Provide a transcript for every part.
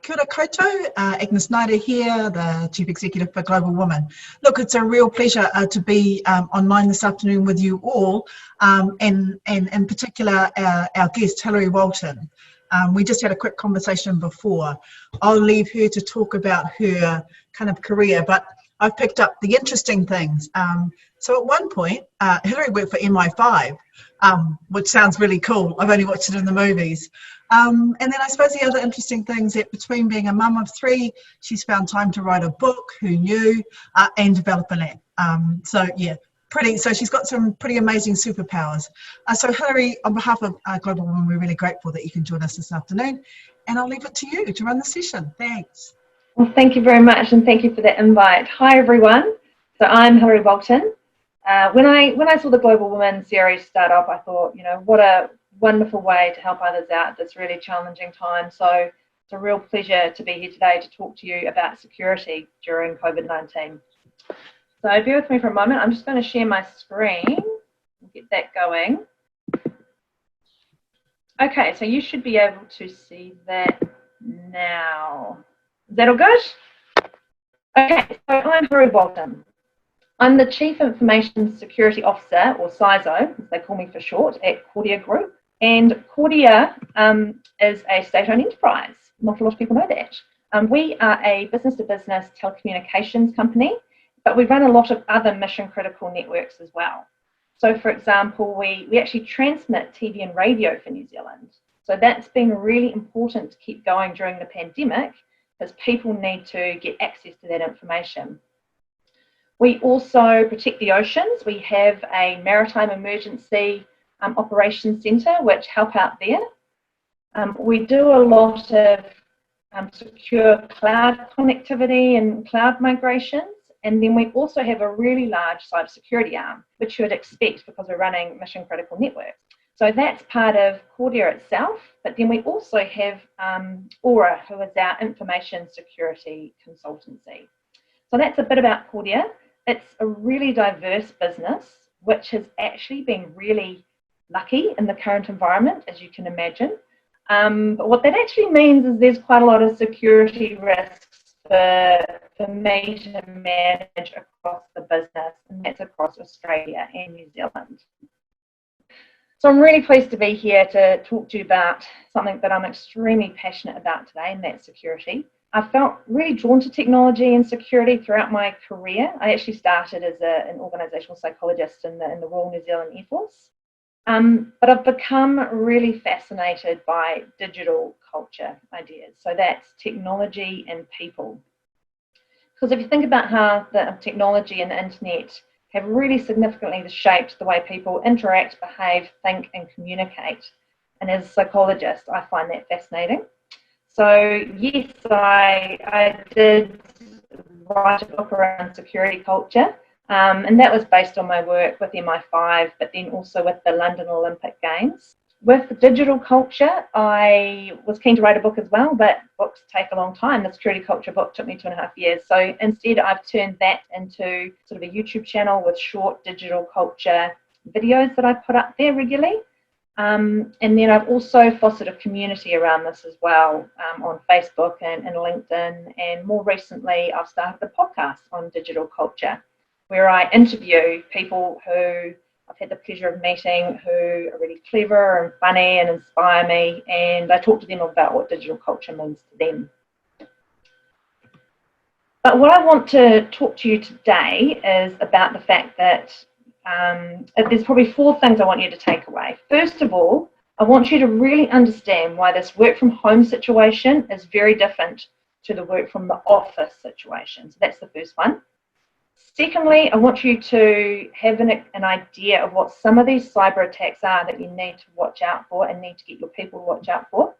Kia ora koutou, Agnes Snyder here, the Chief Executive for Global Women. Look, it's a real pleasure to be online this afternoon with you all, and in particular our guest, Hilary Walton. We just had a quick conversation before. I'll leave her to talk about her kind of career, but I've picked up the interesting things. So at one point, Hilary worked for MI5, which sounds really cool. I've only watched it in the movies. And then I suppose the other interesting things that between being a mum of three, she's found time to write a book, who knew, and develop an app. So yeah, so she's got some pretty amazing superpowers. So Hilary, on behalf of Global Women, we're really grateful that you can join us this afternoon. And I'll leave it to you to run the session. Thanks. Well, thank you very much, and thank you for the invite. Hi everyone. So I'm Hilary Walton. When I saw the Global Women series start off, I thought, you know, what a wonderful way to help others out at this really challenging time. So it's a real pleasure to be here today to talk to you about security during COVID-19. So bear with me for a moment. I'm just going to share my screen and get that going. Okay, so you should be able to see that now. Is that all good? Okay, so I'm Hilary Walton. I'm the Chief Information Security Officer, or CISO, as they call me for short, at Kordia Group. And Kordia is a state-owned enterprise. Not a lot of people know that. We are a business-to-business telecommunications company, but we run a lot of other mission-critical networks as well. So, for example, we actually transmit TV and radio for New Zealand. So that's been really important to keep going during the pandemic, because people need to get access to that information. We also protect the oceans. We have a maritime emergency operations centre which help out there. We do a lot of secure cloud connectivity and cloud migrations, and then we also have a really large cybersecurity arm, which you would expect because we're running mission critical networks. So that's part of Kordia itself, but then we also have Aura, who is our information security consultancy. So that's a bit about Kordia. It's a really diverse business, which has actually been really lucky in the current environment, as you can imagine. But what that actually means is there's quite a lot of security risks for me to manage across the business, and that's across Australia and New Zealand. So I'm really pleased to be here to talk to you about something that I'm extremely passionate about today, and that's security. I felt really drawn to technology and security throughout my career. I actually started as an organisational psychologist in the Royal New Zealand Air Force. But I've become really fascinated by digital culture ideas. So that's technology and people. Because if you think about how the technology and the internet have really significantly shaped the way people interact, behave, think and communicate. And as a psychologist, I find that fascinating. So yes, I did write a book around security culture, and that was based on my work with MI5, but then also with the London Olympic Games. With digital culture, I was keen to write a book as well, but books take a long time. The security culture book took me 2.5 years. So instead, I've turned that into sort of a YouTube channel with short digital culture videos that I put up there regularly. And then I've also fostered a community around this as well on Facebook and LinkedIn. And more recently, I've started a podcast on digital culture where I interview people who I've had the pleasure of meeting who are really clever and funny and inspire me. And I talk to them about what digital culture means to them. But what I want to talk to you today is about the fact that there's probably 4 things I want you to take away. First of all, I want you to really understand why this work from home situation is very different to the work from the office situation. So that's the first one. Secondly, I want you to have an idea of what some of these cyber attacks are that you need to watch out for and need to get your people to watch out for.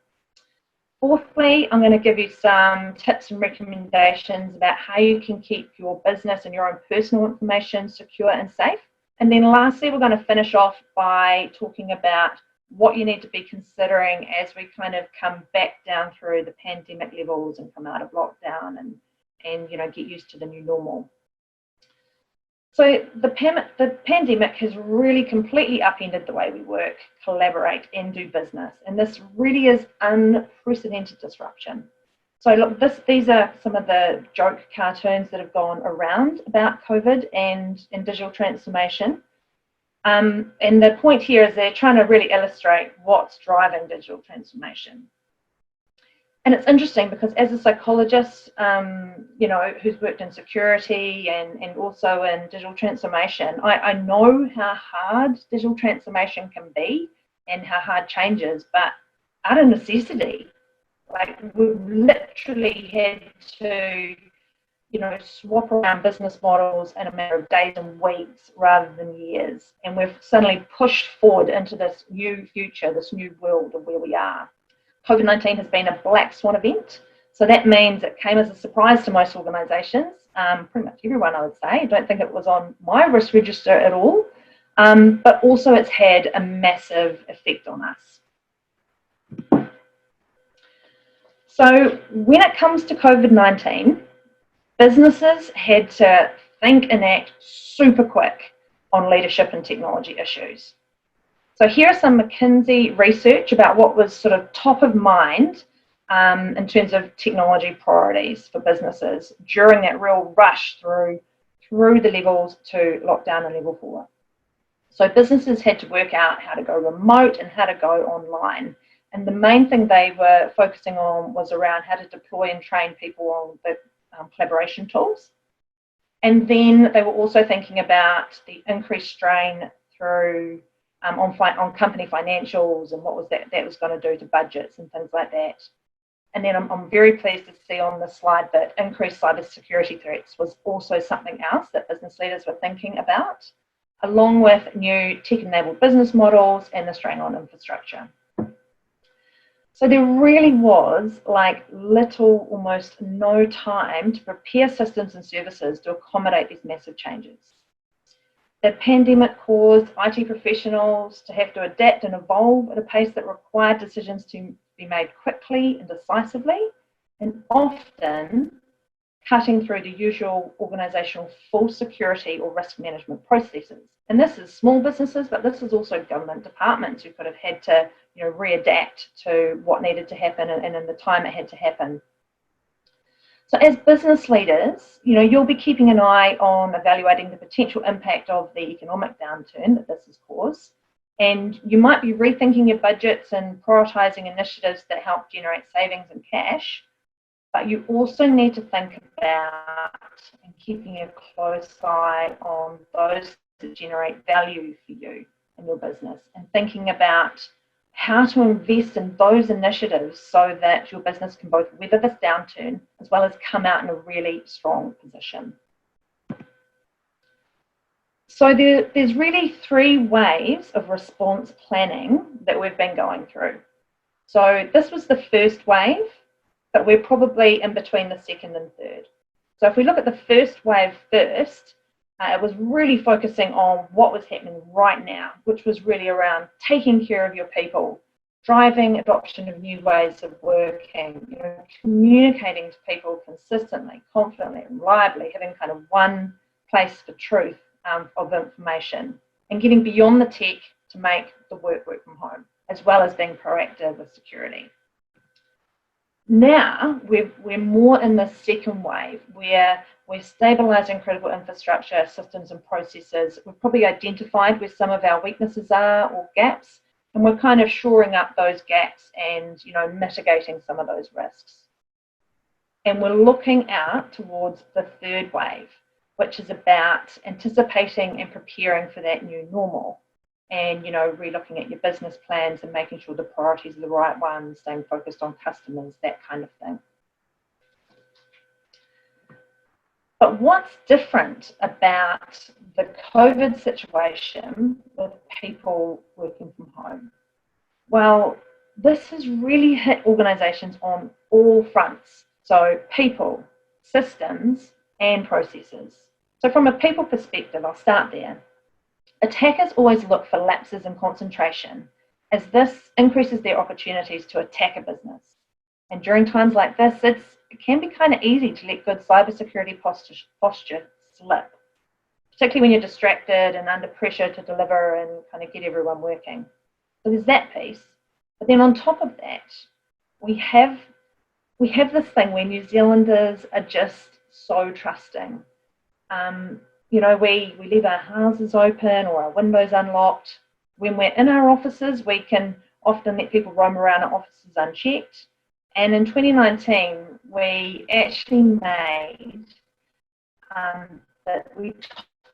Fourthly, I'm going to give you some tips and recommendations about how you can keep your business and your own personal information secure and safe. And then lastly, we're going to finish off by talking about what you need to be considering as we kind of come back down through the pandemic levels and come out of lockdown and you know, get used to the new normal. So the pandemic has really completely upended the way we work, collaborate, and do business. And this really is unprecedented disruption. So look, these are some of the joke cartoons that have gone around about COVID and digital transformation. And the point here is they're trying to really illustrate what's driving digital transformation. And it's interesting because as a psychologist, who's worked in security and also in digital transformation, I know how hard digital transformation can be and how hard change is, but out of necessity, like we've literally had to, swap around business models in a matter of days and weeks rather than years. And we've suddenly pushed forward into this new future, this new world of where we are. COVID-19 has been a black swan event. So that means it came as a surprise to most organisations, pretty much everyone, I would say. I don't think it was on my risk register at all, but also it's had a massive effect on us. So when it comes to COVID-19, businesses had to think and act super quick on leadership and technology issues. So here are some McKinsey research about what was sort of top of mind in terms of technology priorities for businesses during that real rush through the levels to lockdown and level 4. So businesses had to work out how to go remote and how to go online. And the main thing they were focusing on was around how to deploy and train people on the collaboration tools. And then they were also thinking about the increased strain through on company financials and what was that was going to do to budgets and things like that. And then I'm very pleased to see on the slide that increased cybersecurity threats was also something else that business leaders were thinking about, along with new tech-enabled business models and the strain on infrastructure. So there really was like little, almost no time to prepare systems and services to accommodate these massive changes. The pandemic caused IT professionals to have to adapt and evolve at a pace that required decisions to be made quickly and decisively, and often cutting through the usual organisational full security or risk management processes. And this is small businesses, but this is also government departments who could have had to readapt to what needed to happen and in the time it had to happen. So as business leaders, you'll be keeping an eye on evaluating the potential impact of the economic downturn that this has caused. And you might be rethinking your budgets and prioritising initiatives that help generate savings and cash. But you also need to think about and keeping a close eye on those that generate value for you and your business, and thinking about how to invest in those initiatives so that your business can both weather this downturn as well as come out in a really strong position. So there's really 3 waves of response planning that we've been going through. So this was the first wave, but we're probably in between the second and third. So if we look at the first wave first, it was really focusing on what was happening right now, which was really around taking care of your people, driving adoption of new ways of working, communicating to people consistently, confidently, reliably, having kind of one place for truth of information, and getting beyond the tech to make the work from home, as well as being proactive with security. Now we're more in the second wave where we're stabilising critical infrastructure, systems and processes. We've probably identified where some of our weaknesses are or gaps, and we're kind of shoring up those gaps and mitigating some of those risks. And we're looking out towards the third wave, which is about anticipating and preparing for that new normal. And re-looking at your business plans and making sure the priorities are the right ones, staying focused on customers, that kind of thing. But what's different about the COVID situation with people working from home? Well, this has really hit organisations on all fronts. So people, systems, and processes. So from a people perspective, I'll start there. Attackers always look for lapses in concentration, as this increases their opportunities to attack a business. And during times like this, it can be kind of easy to let good cybersecurity posture slip, particularly when you're distracted and under pressure to deliver and kind of get everyone working. So there's that piece. But then on top of that, we have this thing where New Zealanders are just so trusting. You know, we leave our houses open or our windows unlocked. When we're in our offices, we can often let people roam around our offices unchecked. And in 2019, we actually made we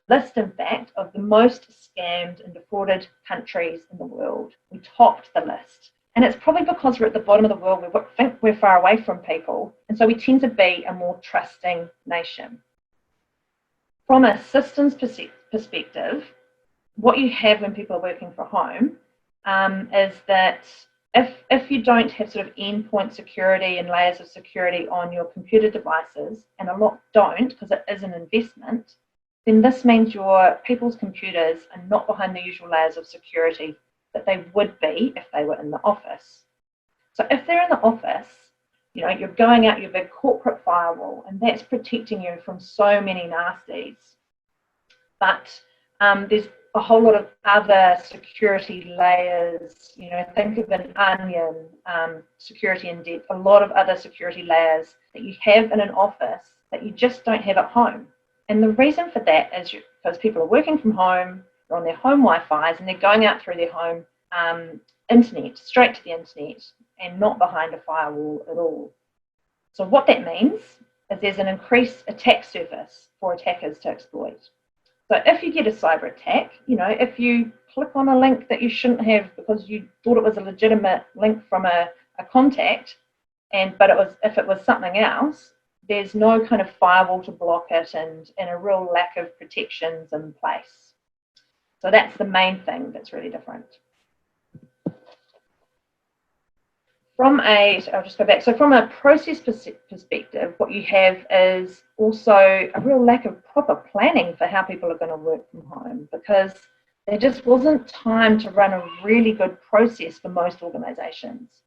list, in fact, of the most scammed and defrauded countries in the world. We topped the list. And it's probably because we're at the bottom of the world, we think we're far away from people, and so we tend to be a more trusting nation. From a systems perspective, what you have when people are working from home is that if you don't have sort of endpoint security and layers of security on your computer devices, and a lot don't because it is an investment, then this means your people's computers are not behind the usual layers of security that they would be if they were in the office. So if they're in the office, you know, you're going out your big corporate firewall, and that's protecting you from so many nasties. But there's a whole lot of other security layers, you know, think of an onion, security in depth, a lot of other security layers that you have in an office that you just don't have at home. And the reason for that is because people are working from home, they're on their home Wi-Fi's, and they're going out through their home internet, straight to the internet, and not behind a firewall at all. So what that means is there's an increased attack surface for attackers to exploit. So if you get a cyber attack, you know, if you click on a link that you shouldn't have because you thought it was a legitimate link from a contact, but if it was something else, there's no kind of firewall to block it and a real lack of protections in place. So that's the main thing that's really different. I'll just go back. So from a process perspective, what you have is also a real lack of proper planning for how people are going to work from home, because there just wasn't time to run a really good process for most organizations.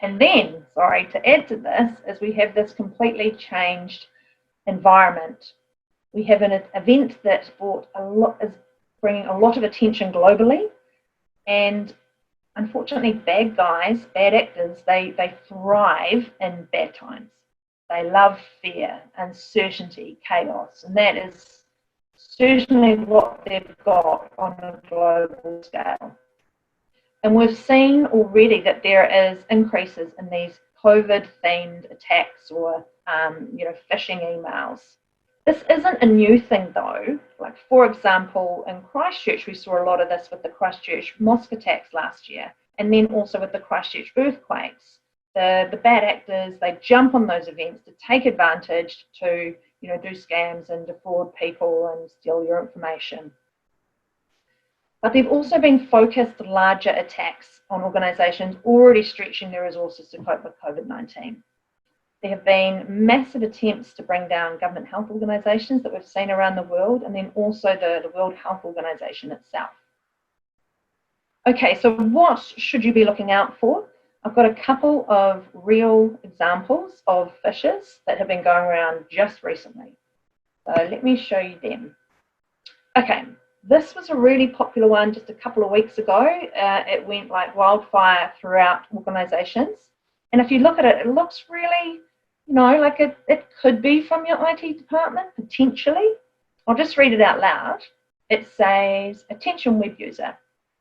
And then, to add to this, is we have this completely changed environment. We have an event that is bringing a lot of attention globally, and unfortunately, bad guys, bad actors, they thrive in bad times. They love fear, uncertainty, chaos, and that is certainly what they've got on a global scale. And we've seen already that there is increases in these COVID-themed attacks or phishing emails. This isn't a new thing though. Like, for example, in Christchurch, we saw a lot of this with the Christchurch mosque attacks last year, and then also with the Christchurch earthquakes. The bad actors, they jump on those events to take advantage to, do scams and defraud people and steal your information. But there have also been focused larger attacks on organisations already stretching their resources to cope with COVID-19. There have been massive attempts to bring down government health organisations that we've seen around the world, and then also the World Health Organization itself. Okay, so what should you be looking out for? I've got a couple of real examples of phishes that have been going around just recently. So let me show you them. Okay, this was a really popular one just a couple of weeks ago. It went like wildfire throughout organisations. And if you look at it, it looks really, like it could be from your IT department, potentially. I'll just read it out loud. It says, attention web user.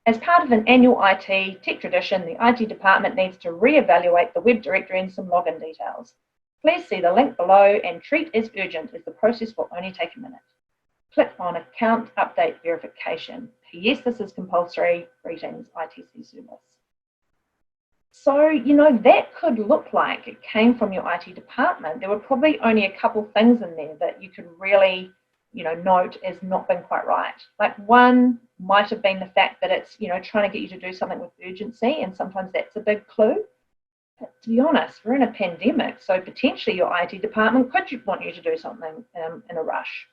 As part of an annual IT tech tradition, the IT department needs to reevaluate the web directory and some login details. Please see the link below and treat as urgent as the process will only take a minute. Click on account update verification. Yes, this is compulsory. Greetings, ITC service. So, that could look like it came from your IT department. There were probably only a couple things in there that you could really, note as not being quite right. Like, one might have been the fact that it's, trying to get you to do something with urgency, and sometimes that's a big clue. But to be honest, we're in a pandemic, so potentially your IT department could want you to do something in a rush.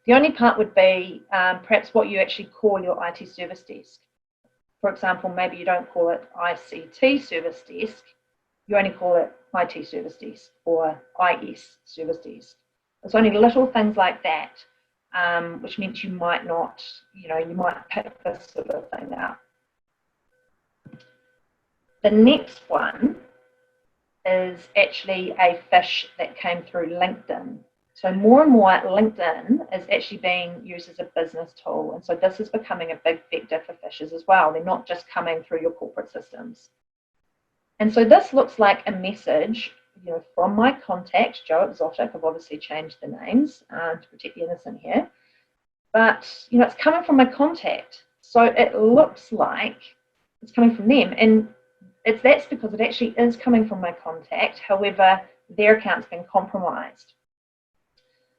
The only part would be perhaps what you actually call your IT service desk. For example, maybe you don't call it ICT service desk, you only call it IT service desk or IS service desk. It's only little things like that which meant you might not, you might pick this sort of thing out. The next one is actually a phish that came through LinkedIn. So more and more LinkedIn is actually being used as a business tool. And so this is becoming a big vector for phishes as well. They're not just coming through your corporate systems. And so this looks like a message, from my contact, Joe Exotic. I've obviously changed the names to protect the innocent here. But, it's coming from my contact. So it looks like it's coming from them. And that's because it actually is coming from my contact. However, their account's been compromised.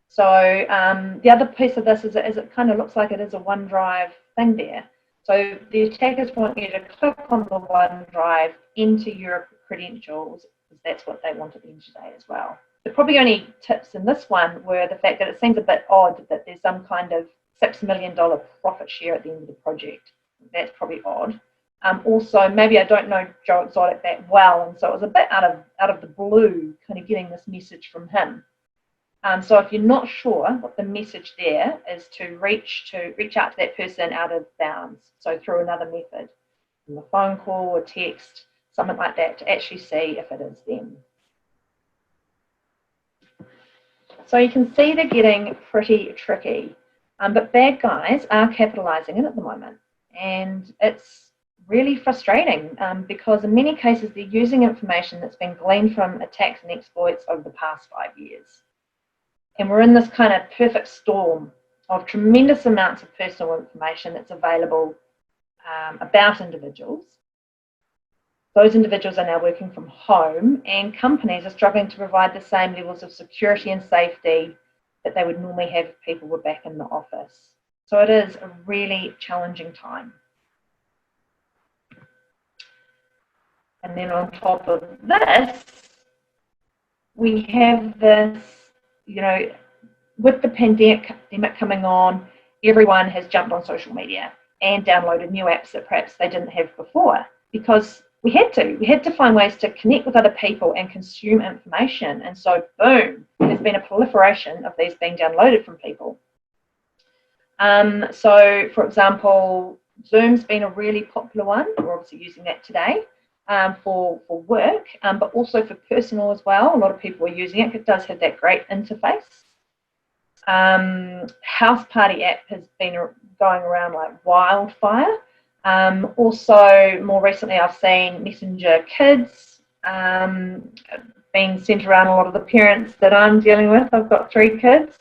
So the other piece of this is it kind of looks like it is a OneDrive thing there. So the attackers want you to click on the OneDrive, enter your credentials, because that's what they want at the end of the day as well. The probably only tips in this one were the fact that it seems a bit odd that there's some kind of $6 million profit share at the end of the project. That's probably odd. Also, maybe I don't know Joe Exotic that well, and so it was a bit out of the blue, kind of getting this message from him. So if you're not sure what the message there is, to reach out to that person out of bounds, so through another method, a phone call or text, something like that, to actually see if it is them. So you can see they're getting pretty tricky, but bad guys are capitalizing it at the moment, and it's really frustrating because in many cases they're using information that's been gleaned from attacks and exploits over the past 5 years. And we're in this kind of perfect storm of tremendous amounts of personal information that's available about individuals. Those individuals are now working from home, and companies are struggling to provide the same levels of security and safety that they would normally have if people were back in the office. So it is a really challenging time. And then on top of this, we have this, with the pandemic coming on, everyone has jumped on social media and downloaded new apps that perhaps they didn't have before, because we had to find ways to connect with other people and consume information. And so, boom, there's been a proliferation of these being downloaded from people. So, for example, Zoom's been a really popular one. We're obviously using that today for work, but also for personal as well. A lot of people are using it. It does have that great interface. House Party app has been going around like wildfire. Also, more recently, I've seen Messenger Kids being sent around a lot of the parents that I'm dealing with. I've got 3 kids.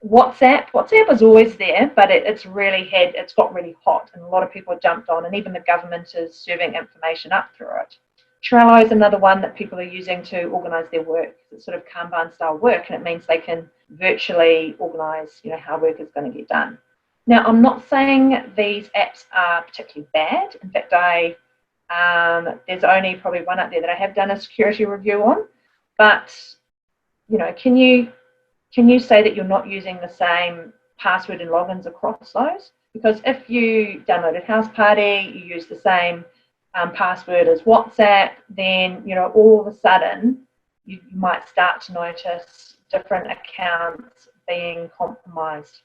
WhatsApp is always there, but it's got really hot, and a lot of people have jumped on, and even the government is serving information up through it. Trello is another one that people are using to organise their work. It's sort of Kanban style work, and it means they can virtually organise, how work is going to get done. Now, I'm not saying these apps are particularly bad. In fact, there's only probably one up there that I have done a security review on. But, can you say that you're not using the same password and logins across those? Because if you downloaded House Party, you use the same password as WhatsApp, then, all of a sudden, you might start to notice different accounts being compromised.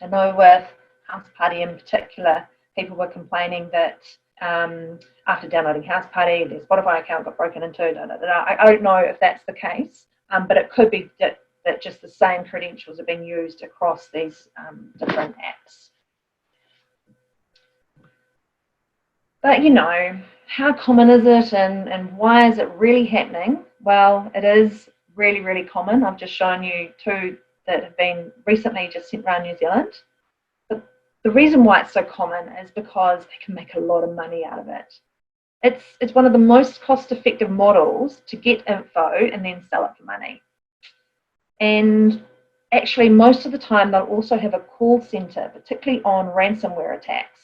I know with House Party in particular, people were complaining that after downloading House Party, their Spotify account got broken into. I don't know if that's the case, but it could be that just the same credentials are being used across these different apps. But, how common is it, and why is it really happening? Well, it is really, really common. I've just shown you 2 that have been recently just sent around New Zealand. But the reason why it's so common is because they can make a lot of money out of it. It's one of the most cost-effective models to get info and then sell it for money. And actually, most of the time, they'll also have a call center, particularly on ransomware attacks.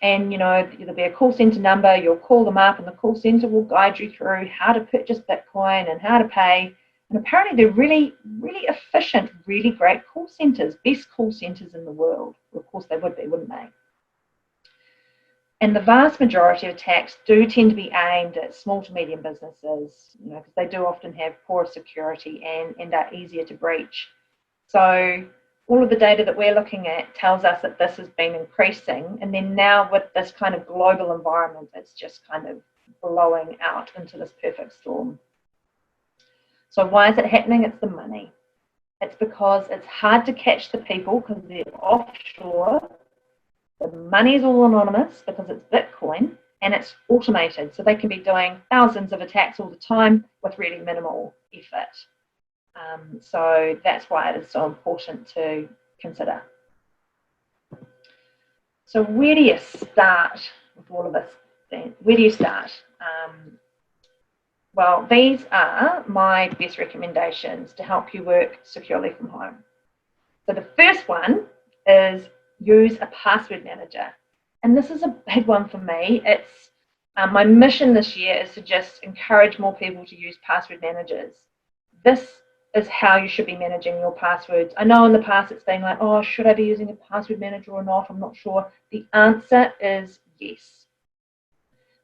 And, there'll be a call center number, you'll call them up, and the call center will guide you through how to purchase Bitcoin and how to pay. And apparently they're really, really efficient, really great call centers, best call centers in the world. Well, of course they would be, wouldn't they? And the vast majority of attacks do tend to be aimed at small to medium businesses, because they do often have poor security and are easier to breach. So all of the data that we're looking at tells us that this has been increasing. And then now with this kind of global environment, it's just kind of blowing out into this perfect storm. So why is it happening? It's the money. It's because it's hard to catch the people because they're offshore. The money's all anonymous because it's Bitcoin, and it's automated. So they can be doing thousands of attacks all the time with really minimal effort. So that's why it is so important to consider. So where do you start with all of this then? Where do you start? Well, these are my best recommendations to help you work securely from home. So the first one is use a password manager. And this is a big one for me. It's my mission this year is to just encourage more people to use password managers. This is how you should be managing your passwords. I know in the past it's been like, oh, should I be using a password manager or not? I'm not sure. The answer is yes.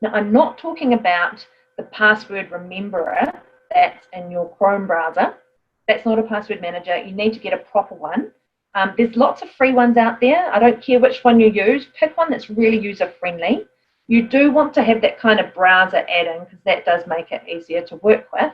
Now, I'm not talking about the password rememberer that's in your Chrome browser. That's not a password manager. You need to get a proper one. There's lots of free ones out there. I don't care which one you use. Pick one that's really user-friendly. You do want to have that kind of browser add-in because that does make it easier to work with.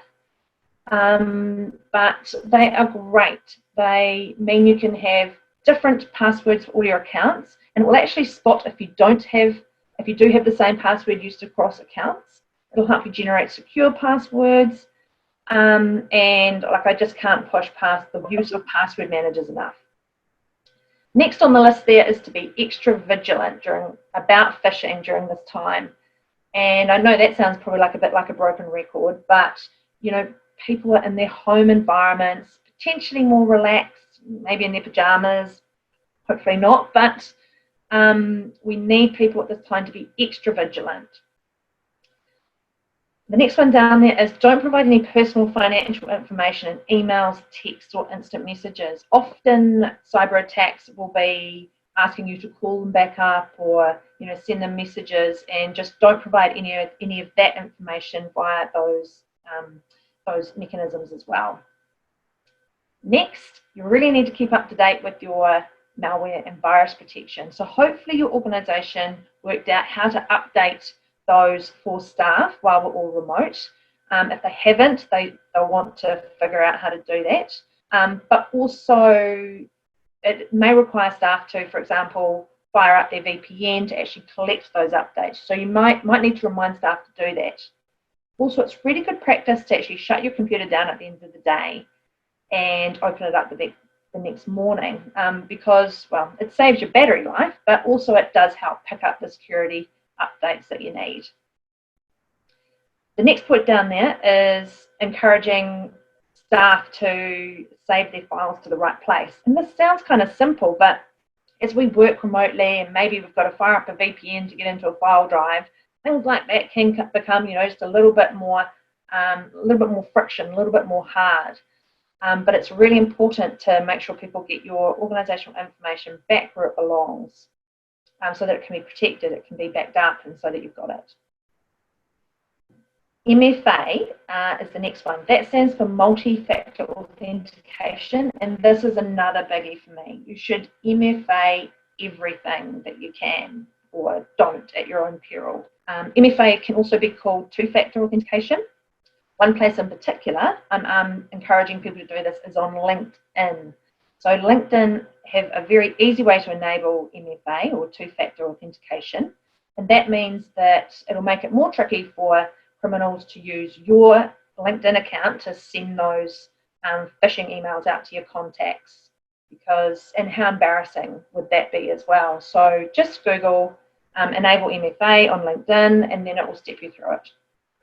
But they are great. They mean you can have different passwords for all your accounts, and it will actually spot if you do have the same password used across accounts. It'll help you generate secure passwords, and like I just can't push past the use of password managers enough. Next on the list there is to be extra vigilant about phishing during this time. And I know that sounds probably like a bit like a broken record, but you know, people are in their home environments, potentially more relaxed, maybe in their pajamas, hopefully not, but we need people at this time to be extra vigilant. The next one down there is don't provide any personal financial information in emails, texts, or instant messages. Often cyber attacks will be asking you to call them back up or send them messages, and just don't provide any of that information via those mechanisms as well. Next, you really need to keep up to date with your malware and virus protection. So hopefully your organisation worked out how to update those for staff while we're all remote. If they haven't, they'll want to figure out how to do that. But also, it may require staff to, for example, fire up their VPN to actually collect those updates. So you might need to remind staff to do that. Also, it's really good practice to actually shut your computer down at the end of the day and open it up the next morning because, well, it saves your battery life, but also it does help pick up the security updates that you need. The next point down there is encouraging staff to save their files to the right place. And this sounds kind of simple, but as we work remotely and maybe we've got to fire up a VPN to get into a file drive, things like that can become, just a little bit more friction, a little bit more hard. But it's really important to make sure people get your organisational information back where it belongs, so that it can be protected, it can be backed up, and so that you've got it. MFA is the next one. That stands for multi-factor authentication, and this is another biggie for me. You should MFA everything that you can, or don't at your own peril. MFA can also be called two-factor authentication. One place in particular I'm encouraging people to do this is on LinkedIn. So LinkedIn have a very easy way to enable MFA, or two-factor authentication, and that means that it'll make it more tricky for criminals to use your LinkedIn account to send those phishing emails out to your contacts, and how embarrassing would that be as well. So just Google enable MFA on LinkedIn, and then it will step you through it.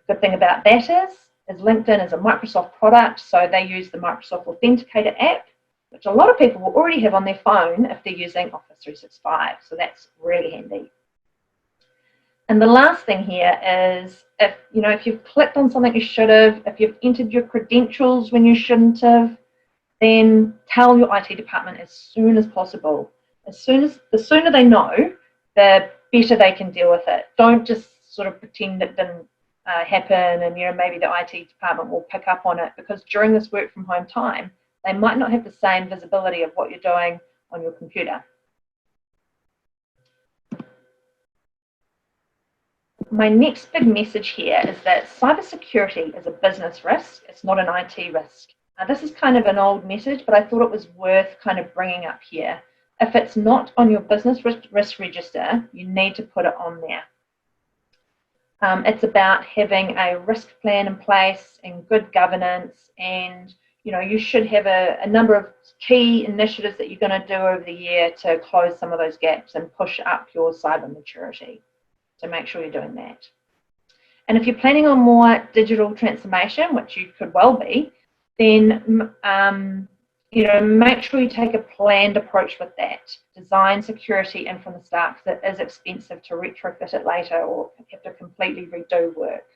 The good thing about that is LinkedIn is a Microsoft product, so they use the Microsoft Authenticator app, which a lot of people will already have on their phone if they're using Office 365. So that's really handy. And the last thing here is if you've clicked on something you should have, if you've entered your credentials when you shouldn't have, then tell your IT department as soon as possible. The sooner they know, the better they can deal with it. Don't just sort of pretend it didn't happen and maybe the IT department will pick up on it, because during this work from home time, They might not have the same visibility of what you're doing on your computer. My next big message here is that cybersecurity is a business risk. It's not an IT risk. Now, this is kind of an old message, but I thought it was worth kind of bringing up here. If it's not on your business risk register, you need to put it on there. It's about having a risk plan in place and good governance, and you should have a number of key initiatives that you're going to do over the year to close some of those gaps and push up your cyber maturity. So make sure you're doing that. And if you're planning on more digital transformation, which you could well be, then make sure you take a planned approach with that. Design security in from the start, because it is expensive to retrofit it later or have to completely redo work.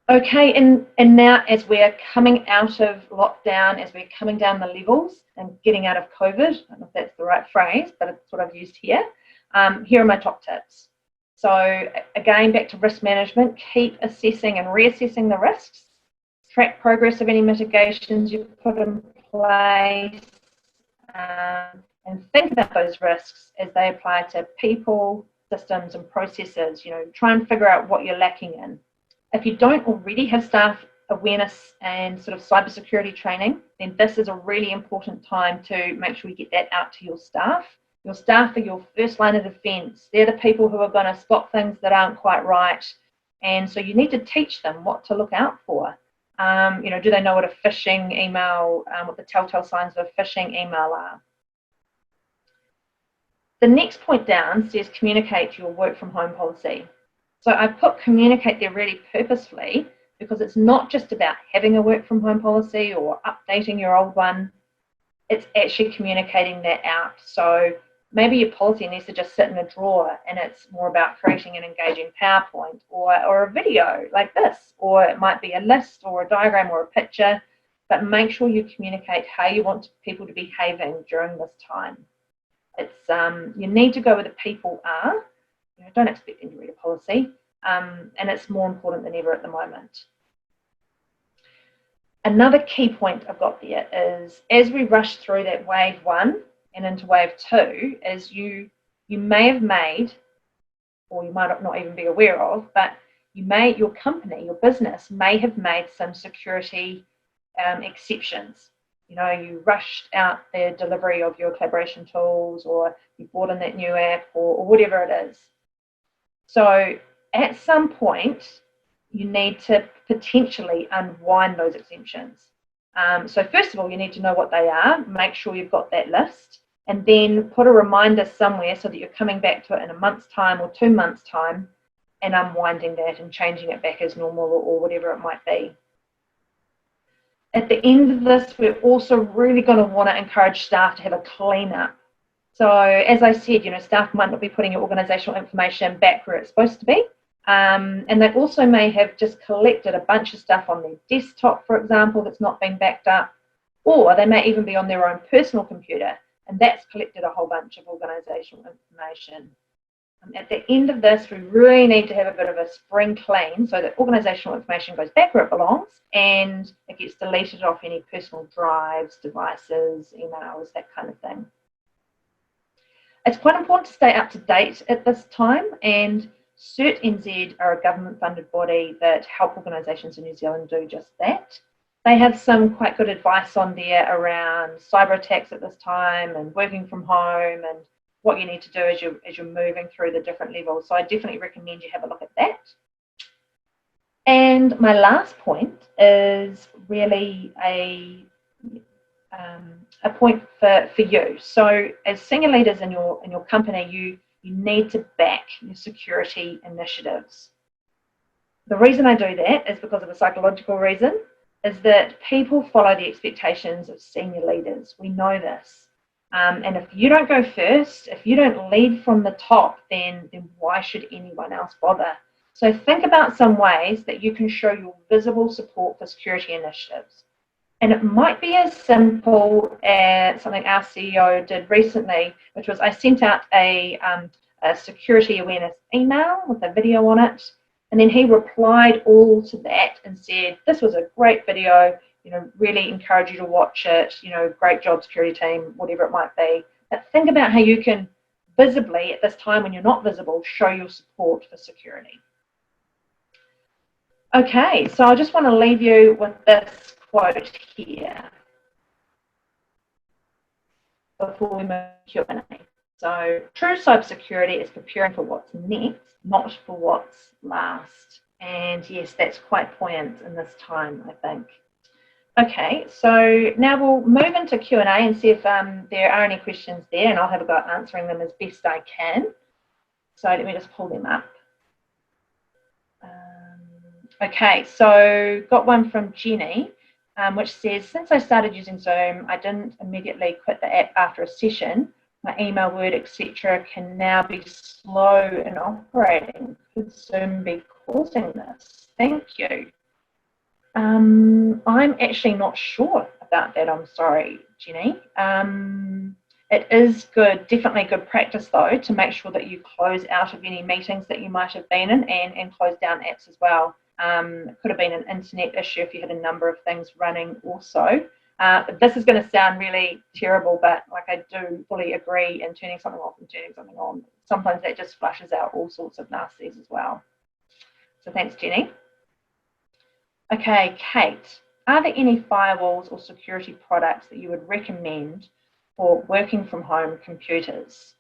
Okay, and now as we're coming out of lockdown, as we're coming down the levels and getting out of COVID, I don't know if that's the right phrase, but it's what I've used here. Here are my top tips. So again, back to risk management, keep assessing and reassessing the risks. Track progress of any mitigations you put in place, and think about those risks as they apply to people, systems, and processes. Try and figure out what you're lacking in. If you don't already have staff awareness and sort of cybersecurity training, then this is a really important time to make sure you get that out to your staff. Your staff are your first line of defense. They're the people who are going to spot things that aren't quite right. And so you need to teach them what to look out for. Do they know what a phishing email, what the telltale signs of a phishing email are? The next point down says communicate your work from home policy. So I put communicate there really purposefully because it's not just about having a work from home policy or updating your old one. It's actually communicating that out. So maybe your policy needs to just sit in a drawer and it's more about creating an engaging PowerPoint or a video like this, or it might be a list or a diagram or a picture, but make sure you communicate how you want people to be behaving during this time. It's you need to go where the people are. Don't expect them to read a policy, and it's more important than ever at the moment. Another key point I've got there is as we rush through that wave 1 and into wave 2, is you may have made, or you might not even be aware of, but your company, your business may have made some security exceptions. You rushed out the delivery of your collaboration tools, or you bought in that new app, or whatever it is. So at some point, you need to potentially unwind those exemptions. So first of all, you need to know what they are, make sure you've got that list, and then put a reminder somewhere so that you're coming back to it in a month's time or 2 months' time and unwinding that and changing it back as normal or whatever it might be. At the end of this, we're also really going to want to encourage staff to have a clean-up. So as I said, staff might not be putting your organisational information back where it's supposed to be. And they also may have just collected a bunch of stuff on their desktop, for example, that's not been backed up. Or they may even be on their own personal computer, and that's collected a whole bunch of organisational information. At the end of this, we really need to have a bit of a spring clean so that organisational information goes back where it belongs and it gets deleted off any personal drives, devices, emails, that kind of thing. It's quite important to stay up to date at this time, and CertNZ are a government-funded body that help organisations in New Zealand do just that. They have some quite good advice on there around cyber attacks at this time and working from home and what you need to do as you're moving through the different levels. So I definitely recommend you have a look at that. And my last point is really a point for you. So as senior leaders in your company, you need to back your security initiatives. The reason I do that is because of a psychological reason, is that people follow the expectations of senior leaders. We know this. And if you don't go first, if you don't lead from the top, then why should anyone else bother? So think about some ways that you can show your visible support for security initiatives. And it might be as simple as something our CEO did recently, which was I sent out a security awareness email with a video on it. And then he replied all to that and said, this was a great video, really encourage you to watch it, great job security team, whatever it might be. But think about how you can visibly, at this time when you're not visible, show your support for security. Okay, so I just want to leave you with this quote here before we move to Q&A. So, true cybersecurity is preparing for what's next, not for what's last. And yes, that's quite poignant in this time, I think. Okay, so now we'll move into Q&A and see if there are any questions there, and I'll have a go at answering them as best I can. So let me just pull them up. Okay, so got one from Jenny, which says, since I started using Zoom, I didn't immediately quit the app after a session. My email, Word, etc. can now be slow in operating. Could Zoom be causing this? Thank you. I'm actually not sure about that, I'm sorry, Jenny. It is good, definitely good practice though, to make sure that you close out of any meetings that you might have been in and close down apps as well. It could have been an internet issue if you had a number of things running also. This is going to sound really terrible, but like I do fully agree in turning something off and turning something on. Sometimes that just flushes out all sorts of nasties as well. So thanks, Jenny. Okay, Kate, are there any firewalls or security products that you would recommend for working from home computers?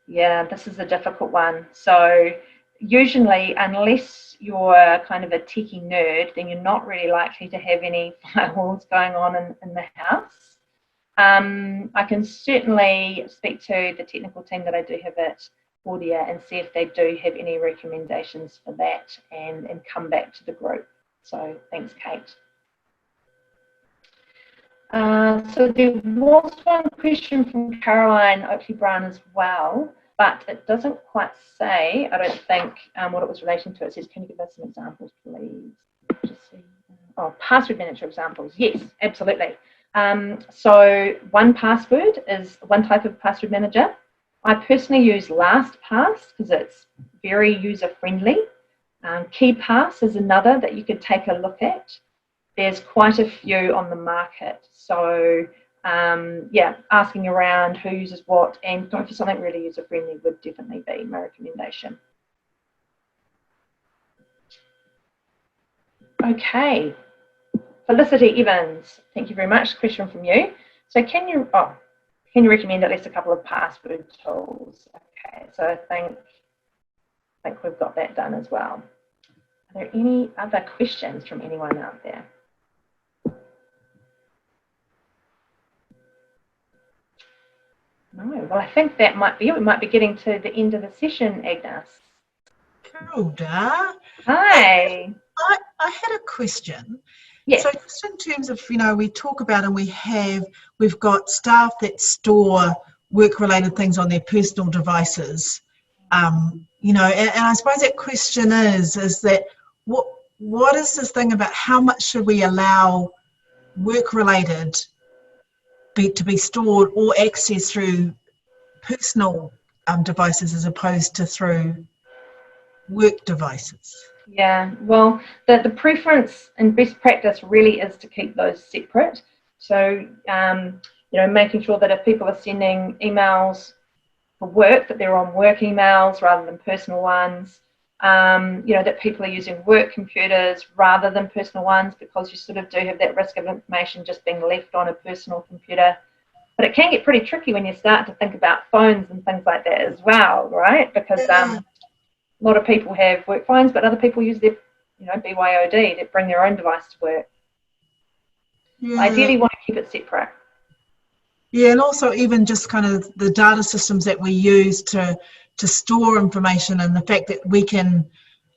Yeah, this is a difficult one. So usually, unless you're kind of a techie nerd, then you're not really likely to have any firewalls going on in the house. I can certainly speak to the technical team that I do have at Audia and see if they do have any recommendations for that and come back to the group. So thanks, Kate. So there was one question from Caroline Oakley Brown as well, but it doesn't quite say, I don't think, what it was relating to. It says, can you give us some examples, please? Just see. Oh, password manager examples. Yes, absolutely. So 1Password is one type of password manager. I personally use LastPass because it's very user-friendly. KeyPass is another that you could take a look at. There's quite a few on the market. So yeah, asking around who uses what and going for something really user-friendly would definitely be my recommendation. Okay, Felicity Evans, thank you very much. Question from you. So can you recommend at least a couple of password tools? Okay, so I think we've got that done as well. Are there any other questions from anyone out there? No, well, I think that might be it. We might be getting to the end of the session, Agnes. Hilda. Hi. I had a question. Yes. So just in terms of, we talk about and we've got staff that store work-related things on their personal devices. And I suppose that question is that what is this thing about how much should we allow work-related to be stored or accessed through personal devices as opposed to through work devices? Yeah, well, the preference and best practice really is to keep those separate. So, making sure that if people are sending emails for work, that they're on work emails rather than personal ones. That people are using work computers rather than personal ones, because you sort of do have that risk of information just being left on a personal computer. But it can get pretty tricky when you start to think about phones and things like that as well, right? Because a lot of people have work phones, but other people use their, BYOD, they bring their own device to work. Yeah. Ideally, you want to keep it separate. Yeah, and also even just kind of the data systems that we use to store information, and the fact that we can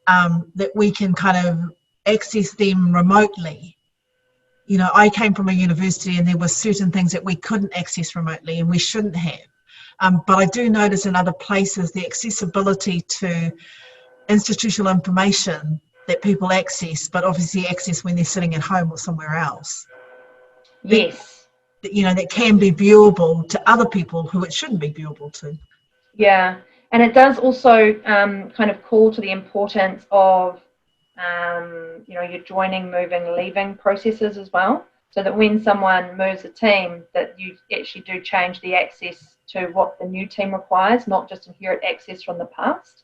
kind of access them remotely. I came from a university and there were certain things that we couldn't access remotely and we shouldn't have. But I do notice in other places the accessibility to institutional information that people access, but obviously access when they're sitting at home or somewhere else. Yes. That can be viewable to other people who it shouldn't be viewable to. Yeah, And it does also kind of call to the importance of, your joining, moving, leaving processes as well. So that when someone moves a team, that you actually do change the access to what the new team requires, not just inherit access from the past.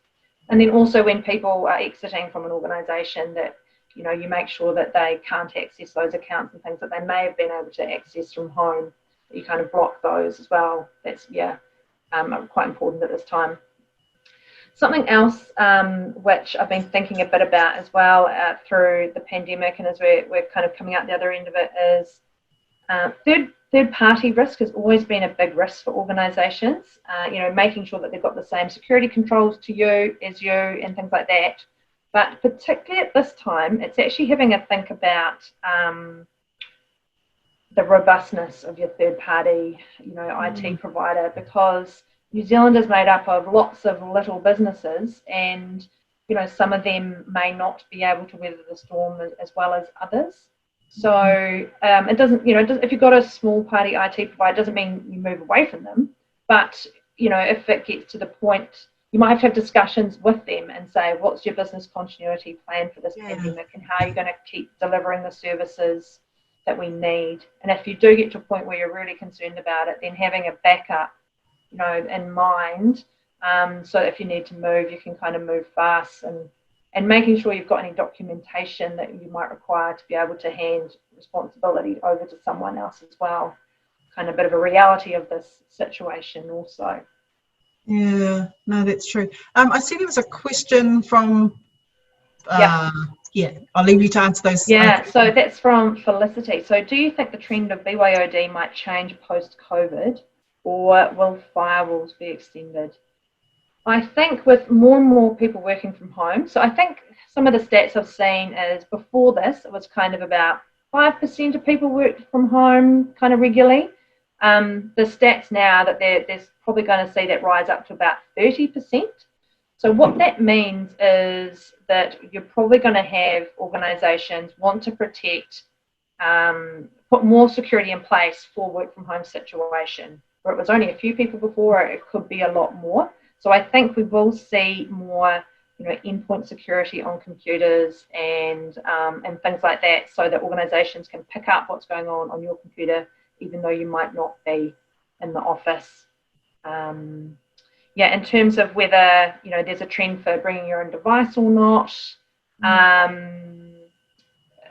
And then also when people are exiting from an organisation, that you make sure that they can't access those accounts and things that they may have been able to access from home. That you kind of block those as well. That's quite important at this time. Something else which I've been thinking a bit about as well through the pandemic, and as we're kind of coming out the other end of it, is third-party risk has always been a big risk for organisations. Making sure that they've got the same security controls as you and things like that. But particularly at this time, it's actually having a think about the robustness of your third-party, IT provider, because New Zealand is made up of lots of little businesses, and some of them may not be able to weather the storm as well as others. So it doesn't, if you've got a small party IT provider, it doesn't mean you move away from them. But if it gets to the point, you might have to have discussions with them and say, what's your business continuity plan for this pandemic, and how are you going to keep delivering the services that we need? And if you do get to a point where you're really concerned about it, then having a backup in mind, so if you need to move, you can kind of move fast, and making sure you've got any documentation that you might require to be able to hand responsibility over to someone else as well. Kind of a bit of a reality of this situation also. Yeah, no, that's true. I see there was a question from, I'll leave you to answer those. Yeah, so that's from Felicity. So do you think the trend of BYOD might change post-COVID, or will firewalls be extended? I think with more and more people working from home, so I think some of the stats I've seen is before this, it was kind of about 5% of people worked from home kind of regularly. The stats now that there's probably going to see that rise up to about 30%. So what that means is that you're probably going to have organisations want to protect, put more security in place for work from home situation, where it was only a few people before, it could be a lot more. So I think we will see more, endpoint security on computers and things like that, so that organisations can pick up what's going on your computer, even though you might not be in the office. In terms of whether there's a trend for bringing your own device or not,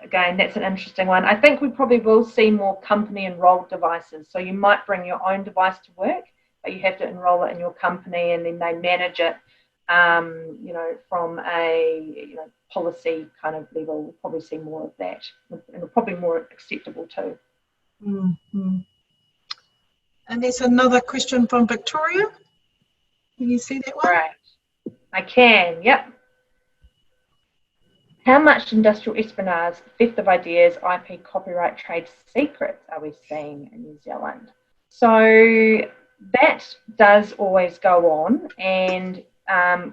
again, that's an interesting one. I think we probably will see more company enrolled devices. So you might bring your own device to work, but you have to enroll it in your company, and then they manage it, from a policy kind of level. We'll probably see more of that, and probably more acceptable too. Mm-hmm. And there's another question from Victoria. Can you see that one? Right. I can, yep. How much industrial espionage, theft of ideas, IP, copyright, trade secrets are we seeing in New Zealand? So that does always go on, and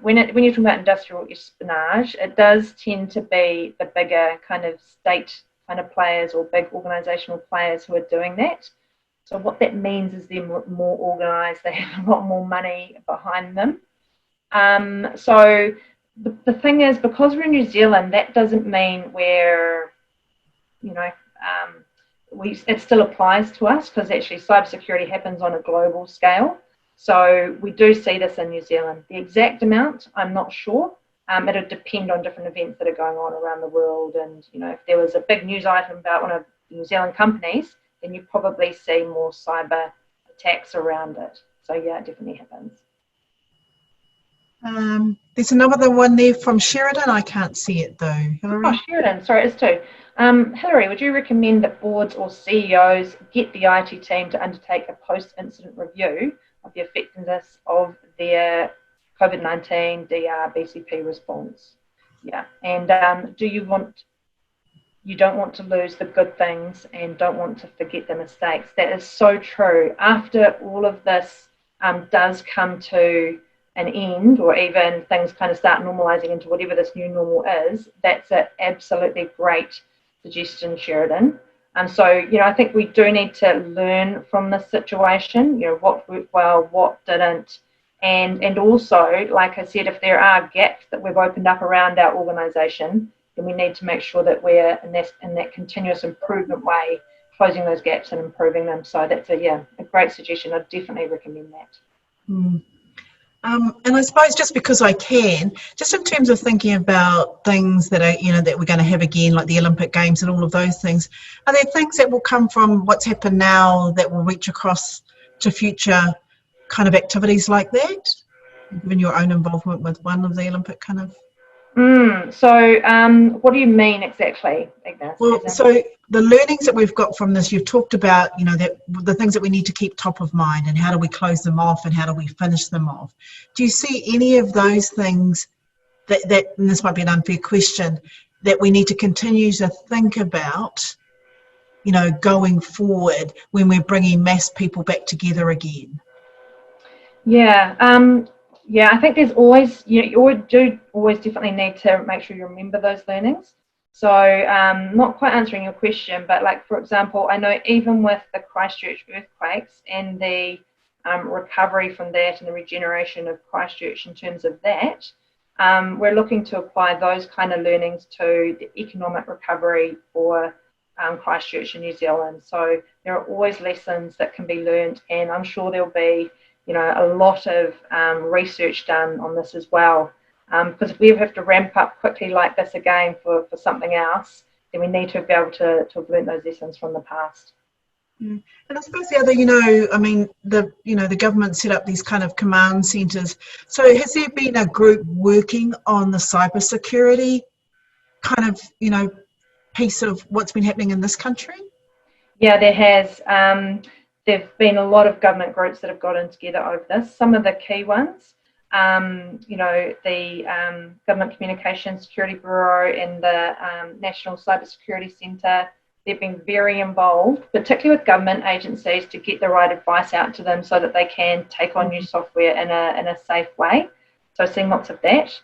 when you're talking about industrial espionage, it does tend to be the bigger kind of state kind of players or big organisational players who are doing that. So what that means is they're more organised, they have a lot more money behind them. So the thing is, because we're in New Zealand, that doesn't mean we're, it still applies to us, because actually cybersecurity happens on a global scale. So we do see this in New Zealand. The exact amount, I'm not sure. It'll depend on different events that are going on around the world. And, if there was a big news item about one of the New Zealand companies, then you probably see more cyber attacks around it. So yeah, it definitely happens. There's another one there from Sheridan. I can't see it though. Hillary? Oh, Sheridan, sorry, it's two. Hillary, would you recommend that boards or CEOs get the IT team to undertake a post-incident review of the effectiveness of their COVID-19 DR BCP response? Yeah, and you don't want to lose the good things and don't want to forget the mistakes. That is so true. After all of this does come to an end, or even things kind of start normalizing into whatever this new normal is, that's an absolutely great suggestion, Sheridan. So, I think we do need to learn from this situation, what worked well, what didn't, And also, like I said, if there are gaps that we've opened up around our organisation, then we need to make sure that we're in that continuous improvement way, closing those gaps and improving them. So that's a great suggestion. I'd definitely recommend that. Mm. And I suppose just because I can, just in terms of thinking about things that are, that we're going to have again, like the Olympic Games and all of those things, are there things that will come from what's happened now that will reach across to future kind of activities like that, given your own involvement with one of the Olympic kind of? So what do you mean exactly, Ignace? Well, so the learnings that we've got from this, you've talked about, that the things that we need to keep top of mind and how do we close them off and how do we finish them off. Do you see any of those things that and this might be an unfair question, that we need to continue to think about, going forward when we're bringing mass people back together again? Yeah, I think there's always, you do always definitely need to make sure you remember those learnings. So not quite answering your question, but like, for example, I know even with the Christchurch earthquakes and the recovery from that and the regeneration of Christchurch in terms of that, we're looking to apply those kind of learnings to the economic recovery for Christchurch in New Zealand. So there are always lessons that can be learned, and I'm sure there'll be a lot of research done on this as well. Because if we have to ramp up quickly like this again for something else, then we need to be able to have learned those lessons from the past. And I suppose the other, the government set up these kind of command centres. So has there been a group working on the cybersecurity kind of, piece of what's been happening in this country? Yeah, there has. There've been a lot of government groups that have gotten together over this. Some of the key ones, the Government Communications Security Bureau and the National Cybersecurity Centre, they've been very involved, particularly with government agencies, to get the right advice out to them so that they can take on new software in a safe way. So seeing lots of that.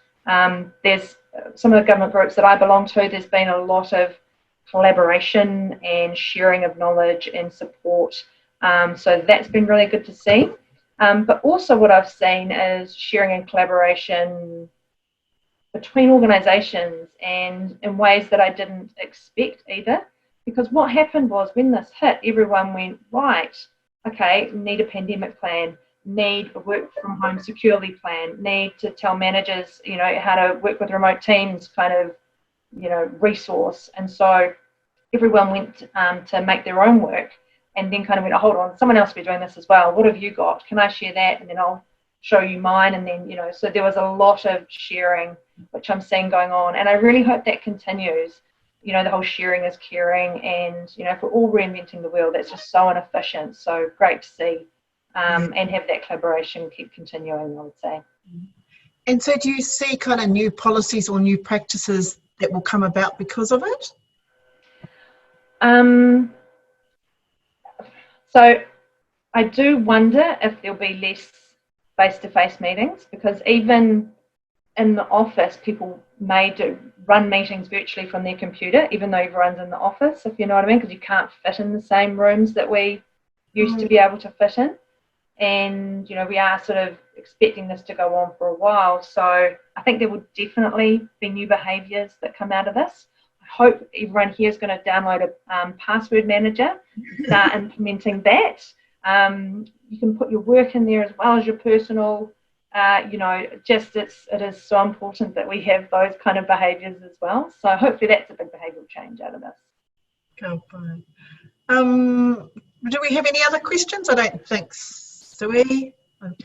There's some of the government groups that I belong to, there's been a lot of collaboration and sharing of knowledge and support. So that's been really good to see. But also what I've seen is sharing and collaboration between organisations and in ways that I didn't expect either. Because what happened was when this hit, everyone went, right, okay, need a pandemic plan, need a work from home securely plan, need to tell managers, how to work with remote teams kind of, resource. And so everyone went to make their own work. And then kind of went, hold on, someone else will be doing this as well. What have you got? Can I share that? And then I'll show you mine. And then, so there was a lot of sharing, which I'm seeing going on. And I really hope that continues. The whole sharing is caring. And, if we're all reinventing the wheel, that's just so inefficient. So great to see and have that collaboration keep continuing, I would say. And so do you see kind of new policies or new practices that will come about because of it? So I do wonder if there'll be less face-to-face meetings, because even in the office, people may run meetings virtually from their computer, even though everyone's in the office, if you know what I mean, because you can't fit in the same rooms that we used to be able to fit in. And, we are sort of expecting this to go on for a while. So I think there will definitely be new behaviours that come out of this. I hope everyone here is going to download a password manager, start implementing that. You can put your work in there as well as your personal. It is so important that we have those kind of behaviours as well. So hopefully that's a big behavioural change out of this. Cool. Do we have any other questions? I don't think so.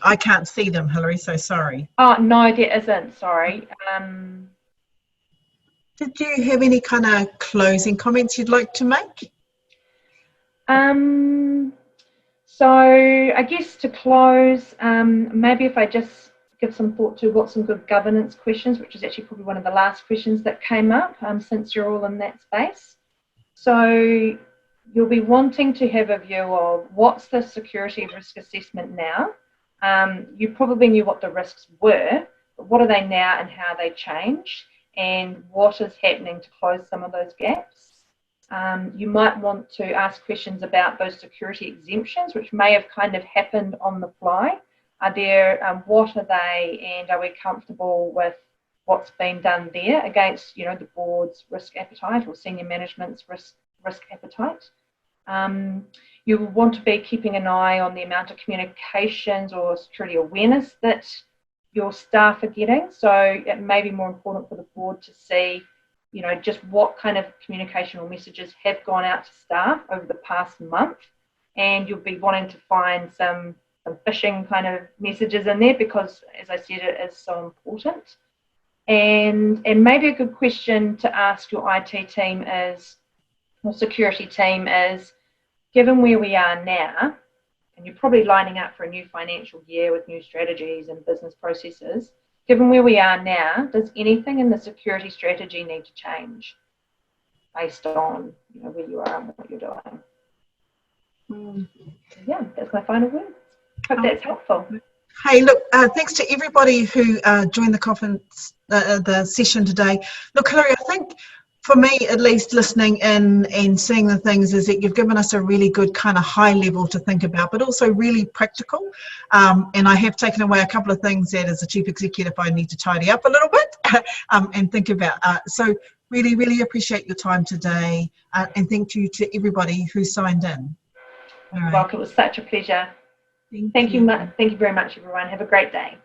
I can't see them, Hilary, so sorry. Oh, no, there isn't. Sorry. Did you have any kind of closing comments you'd like to make? So I guess to close, maybe if I just give some thought to what some good governance questions, which is actually probably one of the last questions that came up since you're all in that space. So you'll be wanting to have a view of what's the security risk assessment now. You probably knew what the risks were, but what are they now and how they change, and what is happening to close some of those gaps. You might want to ask questions about those security exemptions, which may have kind of happened on the fly. are there, what are they, and are we comfortable with what's been done there against, the board's risk appetite or senior management's risk appetite. You want to be keeping an eye on the amount of communications or security awareness that your staff are getting. So it may be more important for the board to see, just what kind of communication or messages have gone out to staff over the past month. And you'll be wanting to find some phishing kind of messages in there because, as I said, it is so important. And maybe a good question to ask your IT team is, or security team is, given where we are now, and you're probably lining up for a new financial year with new strategies and business processes, given where we are now, does anything in the security strategy need to change based on where you are and what you're doing? So yeah, that's my final words. Hope that's helpful. Hey, look, thanks to everybody who joined the conference, the session today. Look, Hilary, I think for me, at least, listening in and seeing the things is that you've given us a really good kind of high level to think about, but also really practical. And I have taken away a couple of things that as a chief executive, I need to tidy up a little bit and think about. So really, really appreciate your time today. And thank you to everybody who signed in. All right. Welcome. It was such a pleasure. Thank you very much, everyone. Have a great day.